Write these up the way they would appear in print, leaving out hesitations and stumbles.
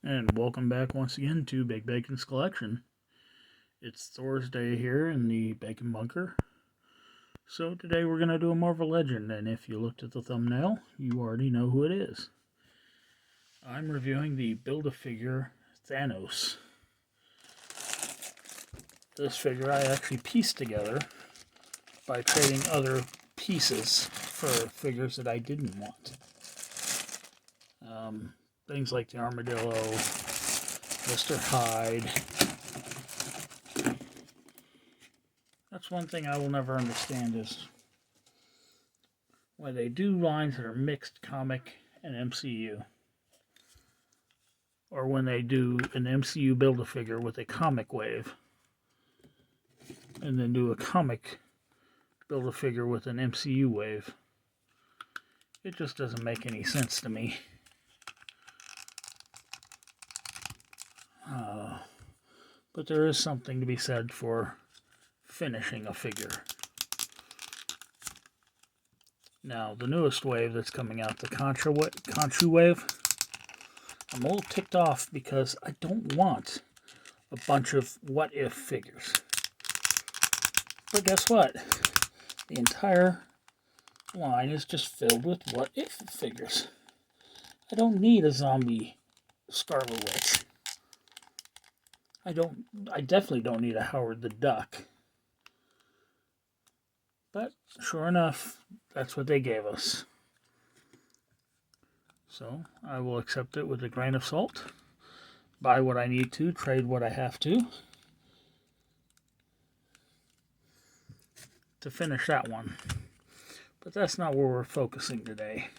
And welcome back once again to Big Bacon's Collection. It's Thursday here in the Bacon Bunker. So today we're going to do a Marvel Legend, and if you looked at the thumbnail, you already know who it is. I'm reviewing the Build-A-Figure Thanos. This figure I actually pieced together by trading other pieces for figures that I didn't want. Things like the Armadillo, Mr. Hyde. That's one thing I will never understand is when they do lines that are mixed comic and MCU. Or when they do an MCU Build-A-Figure with a comic wave. And then do a comic Build-A-Figure with an MCU wave. It just doesn't make any sense to me. But there is something to be said for finishing a figure. Now, the newest wave that's coming out, the Conchu wave, I'm a little ticked off because I don't want a bunch of what-if figures. But guess what? The entire line is just filled with what-if figures. I don't need a zombie Scarlet Witch. I definitely don't need a Howard the Duck. But sure enough, that's what they gave us. So I will accept it with a grain of salt. Buy what I need to, trade what I have to finish that one. But that's not where we're focusing today.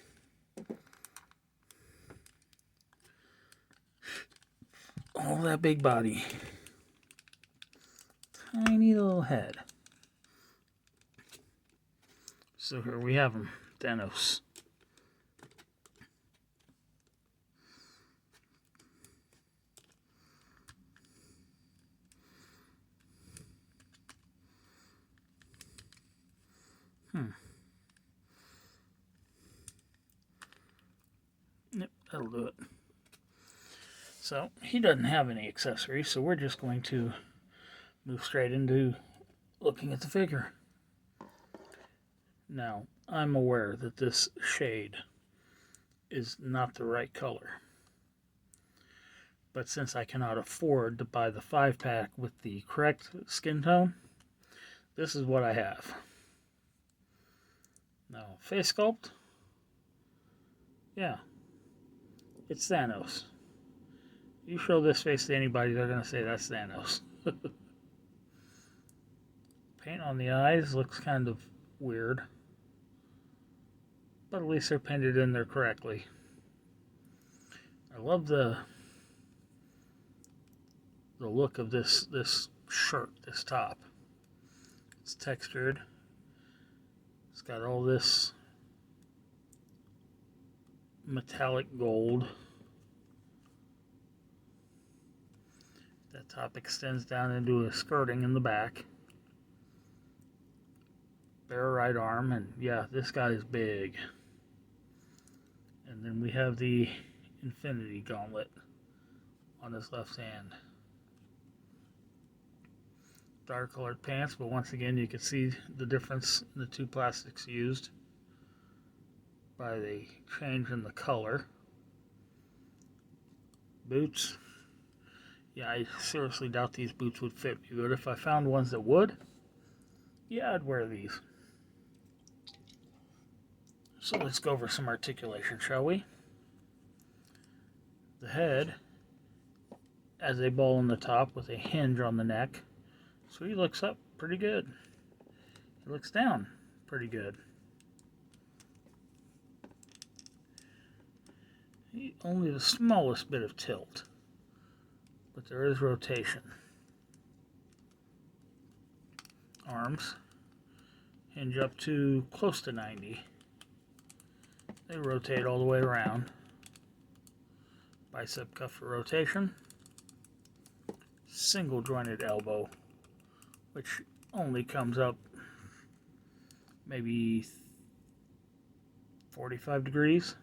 All that big body. Tiny little head. So here we have him, Thanos. Yep, that'll do it. So he doesn't have any accessories, so we're just going to move straight into looking at the figure. Now, I'm aware that this shade is not the right color. But since I cannot afford to buy the 5-pack with the correct skin tone, this is what I have. Now, face sculpt. Yeah, it's Thanos. You show this face to anybody, they're going to say that's Thanos. Paint on the eyes looks kind of weird. But at least they're painted in there correctly. I love the look of this shirt, this top. It's textured. It's got all this metallic gold. That top extends down into a skirting in the back. Bare right arm, and yeah, this guy is big. And then we have the Infinity Gauntlet on his left hand. Dark colored pants, but once again you can see the difference in the two plastics used by the change in the color. Boots. Yeah, I seriously doubt these boots would fit me, but if I found ones that would, yeah, I'd wear these. So let's go over some articulation, shall we? The head has a ball on the top with a hinge on the neck. So he looks up pretty good. He looks down pretty good. Only the smallest bit of tilt, but there is rotation. Arms hinge up to close to 90. They rotate all the way around. Bicep cuff for rotation. Single jointed elbow, which only comes up maybe 45 degrees.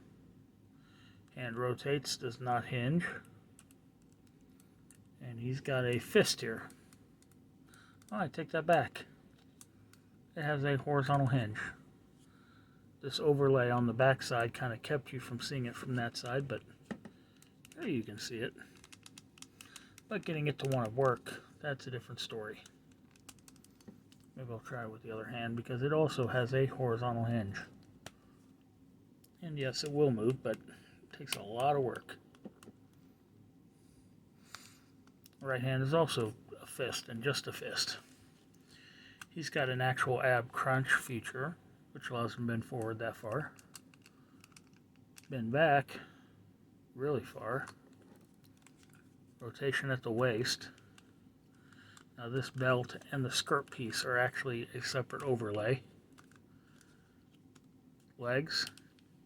Hand rotates, does not hinge. And he's got a fist here. Oh, I take that back. It has a horizontal hinge. This overlay on the back side kind of kept you from seeing it from that side, but there you can see it. But getting it to want to work, that's a different story. Maybe I'll try it with the other hand because it also has a horizontal hinge. And yes, it will move, but it takes a lot of work. Right hand is also a fist and just a fist. He's got an actual ab crunch feature, which allows him to bend forward that far. Bend back really far. Rotation at the waist. Now this belt and the skirt piece are actually a separate overlay. Legs,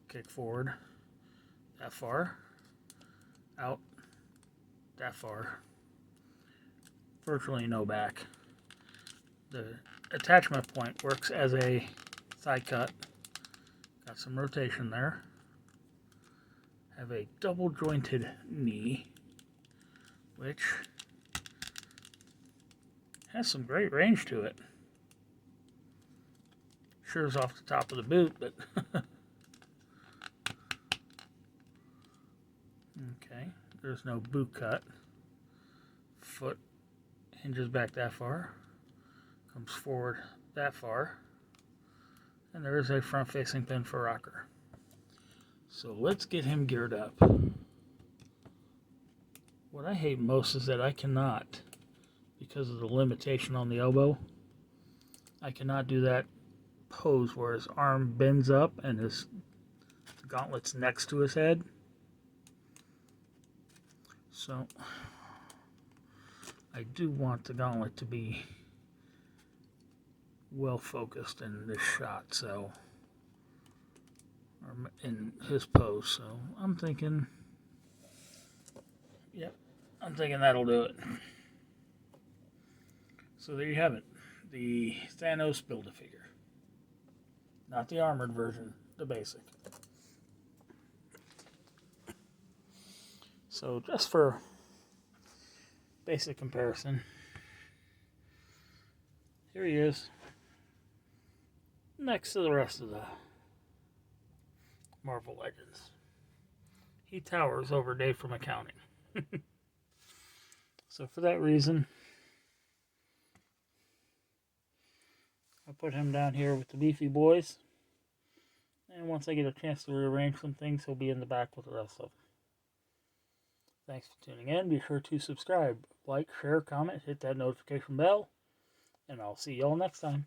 kick forward that far, out that far. Virtually no back. The attachment point works as a thigh cut. Got some rotation there. Have a double jointed knee, which has some great range to it. Sure is off the top of the boot, but okay, there's no boot cut. Foot hinges back that far, comes forward that far, and there is a front-facing pin for rocker. So let's get him geared up. What I hate most is that I cannot, because of the limitation on the elbow, I cannot do that pose where his arm bends up and his gauntlet's next to his head. So I do want the gauntlet to be well focused in this shot, so, or in his pose. So I'm thinking, yep, I'm thinking that'll do it. So there you have it, the Thanos Build-A-Figure. Not the armored version, the basic. So just for basic comparison, here he is next to the rest of the Marvel Legends. He towers over Dave from accounting. So for that reason, I put him down here with the beefy boys. And once I get a chance to rearrange some things, he'll be in the back with the rest of them. Thanks for tuning in. Be sure to subscribe, like, share, comment, hit that notification bell, and I'll see y'all next time.